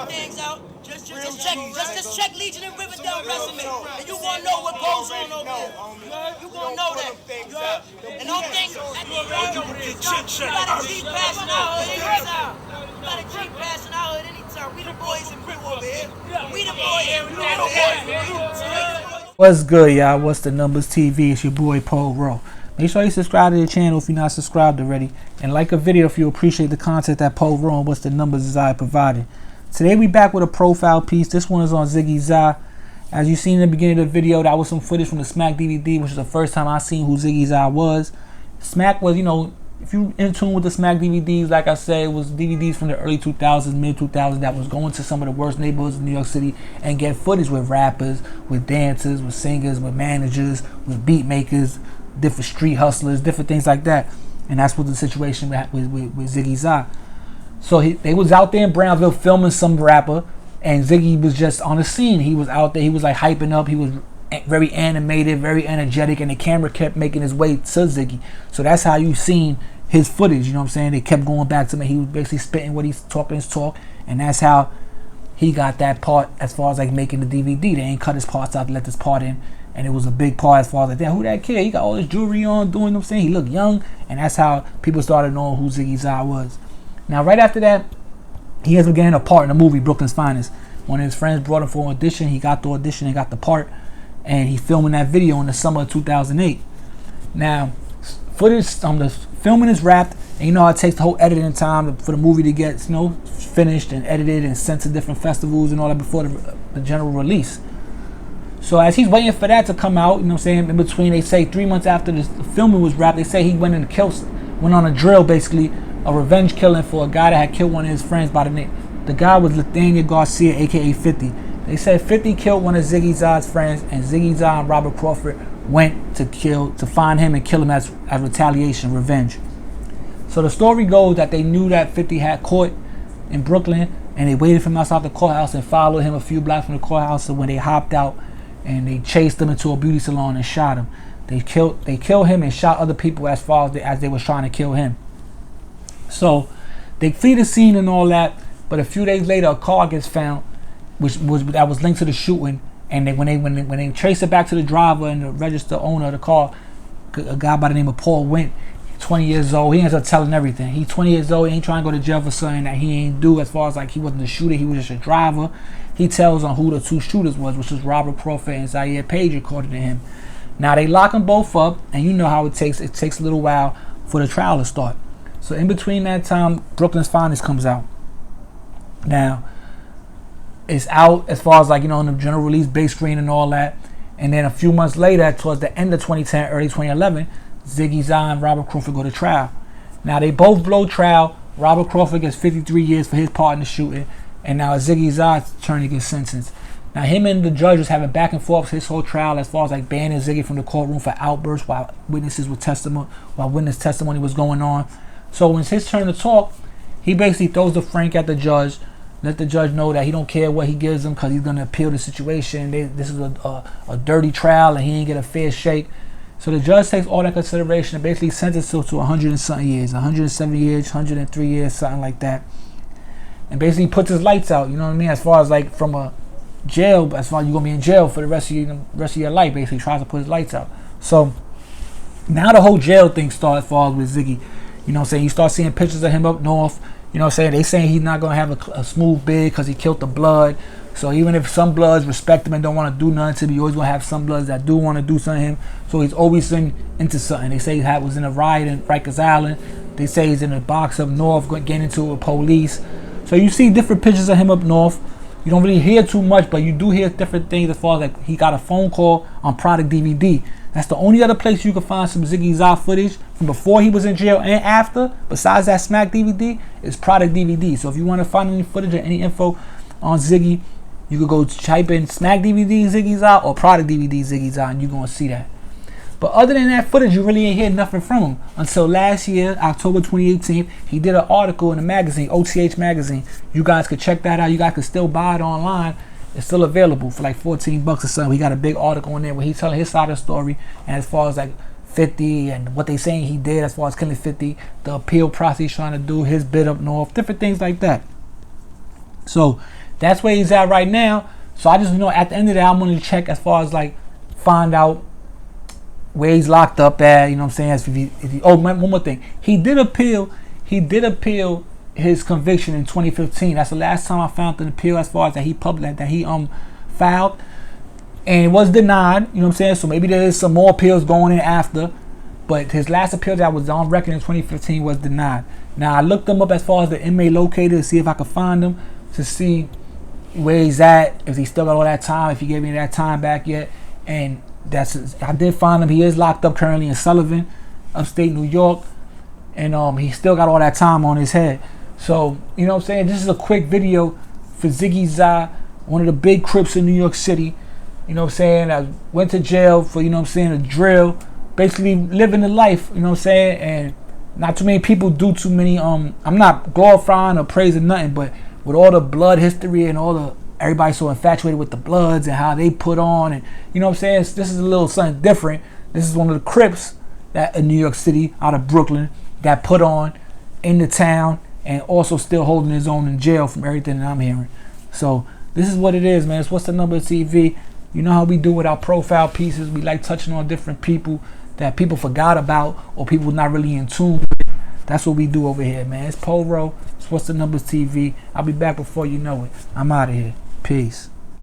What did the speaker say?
things out. Just check Legion and Riverdale resume, and you gonna know what goes on over there. You gonna know that. And don't think you gotta keep passing out anytime. You gotta keep passing out at any time. We the boys in Crew over here. We the boys. What's good, y'all? What's the numbers TV? It's your boy Paul Rowe. Make sure you subscribe to the channel if you're not subscribed already, and like a video if you appreciate the content that Paul Rowe and What's the Numbers is I provided. Today we back with a profile piece. This one is on Ziggy Zah. As you seen in the beginning of the video, that was some footage from the Smack DVD, which is the first time I seen who Ziggy Zah was. Smack was, you know, if you in tune with the Smack DVDs, like I said, it was DVDs from the early 2000s, mid 2000s that was going to some of the worst neighborhoods in New York City and get footage with rappers, with dancers, with singers, with managers, with beat makers, different street hustlers, different things like that. And that's what the situation with Ziggy Zah. So they was out there in Brownsville filming some rapper, and Ziggy was just on the scene. He was out there, he was like hyping up, he was very animated, very energetic, and the camera kept making his way to Ziggy. So that's how you seen his footage, you know what I'm saying? They kept going back to me. He was basically spitting what he's talking his talk, and that's how he got that part as far as like making the DVD. They ain't cut his parts out to let this part in, and it was a big part as far as like, damn, who that kid? He got all this jewelry on, doing, you know what I'm saying? He looked young, and that's how people started knowing who Ziggy Zah was. Now, right after that, he ends up getting a part in the movie Brooklyn's Finest. One of his friends brought him for an audition. He got the audition and got the part, and he filming that video in the summer of 2008. Now, footage the filming is wrapped, and you know how it takes the whole editing time for the movie to get, you know, finished and edited and sent to different festivals and all that before the general release. So as he's waiting for that to come out, you know what I'm saying, in between, they say 3 months after the filming was wrapped, they say he went on a drill, basically a revenge killing for a guy that had killed one of his friends by the name. The guy was Nathaniel Garcia, aka 50. They said 50 killed one of Ziggy Zah's friends, and Ziggy Zah and Robert Crawford went to find him and kill him as retaliation, revenge. So the story goes that they knew that 50 had caught in Brooklyn, and they waited for him outside the courthouse and followed him a few blocks from the courthouse. So when they hopped out and they chased him into a beauty salon and shot him, they killed him and shot other people as far as they was trying to kill him. So they flee the scene and all that, but a few days later a car gets found that was linked to the shooting, and when they trace it back to the driver and the registered owner of the car, a guy by the name of Paul Wint, 20 years old, he ends up telling everything. He's 20 years old, he ain't trying to go to jail for something that he ain't do, as far as like he wasn't the shooter, he was just a driver. He tells on who the two shooters was, which was Robert Crawford and Zaire Page, according to him. Now they lock them both up, and you know how it takes a little while for the trial to start. So in between that time, Brooklyn's Finest comes out. Now, it's out as far as like, you know, in the general release, big screen and all that. And then a few months later, towards the end of 2010, early 2011, Ziggy Zah and Robert Crawford go to trial. Now they both blow trial. Robert Crawford gets 53 years for his part in the shooting, and now Ziggy Zah's turn to get sentenced. Now him and the judge was having back and forth his whole trial as far as like banning Ziggy from the courtroom for outbursts while witness testimony was going on. So when it's his turn to talk, he basically throws the frank at the judge, let the judge know that he don't care what he gives him because he's going to appeal the situation. This is a dirty trial and he ain't get a fair shake. So the judge takes all that consideration and basically sentences him to 100 and something years, 170 years, 103 years, something like that. And basically puts his lights out, you know what I mean, as far as like from a jail, as far as you're going to be in jail for the rest of your life, basically tries to put his lights out. So now the whole jail thing starts as far as with Ziggy. You know what I'm saying? You start seeing pictures of him up north. You know what I'm saying? They saying he's not going to have a smooth bid because he killed the blood. So even if some bloods respect him and don't want to do nothing to him, you always going to have some bloods that do want to do something to him. So he's always into something. They say he was in a riot in Rikers Island. They say he's in a box up north getting into it with police. So you see different pictures of him up north. You don't really hear too much, but you do hear different things as far as like he got a phone call on Product DVD. That's the only other place you can find some Ziggy Zah footage from before he was in jail and after, besides that Smack DVD, is Product DVD. So if you want to find any footage or any info on Ziggy, you could go type in Smack DVD Ziggy Zah or Product DVD Ziggy Zah, and you're going to see that. But other than that footage, you really ain't hear nothing from him until last year, October 2018. He did an article in a magazine, OTH magazine. You guys could check that out. You guys could still buy it online. It's still available for like $14 or something. He got a big article in there where he's telling his side of the story, and as far as like 50 and what they saying he did as far as killing 50, the appeal process he's trying to do, his bid up north, different things like that. So that's where he's at right now. So I just, at the end of that, I'm going to check as far as like find out where he's locked up at. You know what I'm saying? One more thing. He did appeal his conviction in 2015. That's the last time I found an appeal as far as that he filed, and it was denied. You know what I'm saying? So maybe there's some more appeals going in after, but his last appeal that was on record in 2015 was denied. Now I looked him up as far as the inmate locator to see if I could find him, to see where he's at, if he still got all that time, if he gave me that time back yet. And I did find him. He is locked up currently in Sullivan, upstate New York, and he still got all that time on his head. So, you know what I'm saying? This is a quick video for Ziggy Zah, one of the big Crips in New York City. You know what I'm saying? I went to jail for, a drill. Basically living the life, you know what I'm saying? And not too many people do too many, I'm not glorifying or praising nothing, but with all the blood history and everybody so infatuated with the Bloods and how they put on, and you know what I'm saying? This is a little something different. This is one of the Crips that in New York City, out of Brooklyn, that put on in the town, and also still holding his own in jail from everything that I'm hearing. So this is what it is, man. It's What's the Number TV. You know how we do with our profile pieces. We like touching on different people that people forgot about or people not really in tune with. That's what we do over here, man. It's Poro. It's What's the Numbers TV. I'll be back before you know it. I'm out of here. Peace.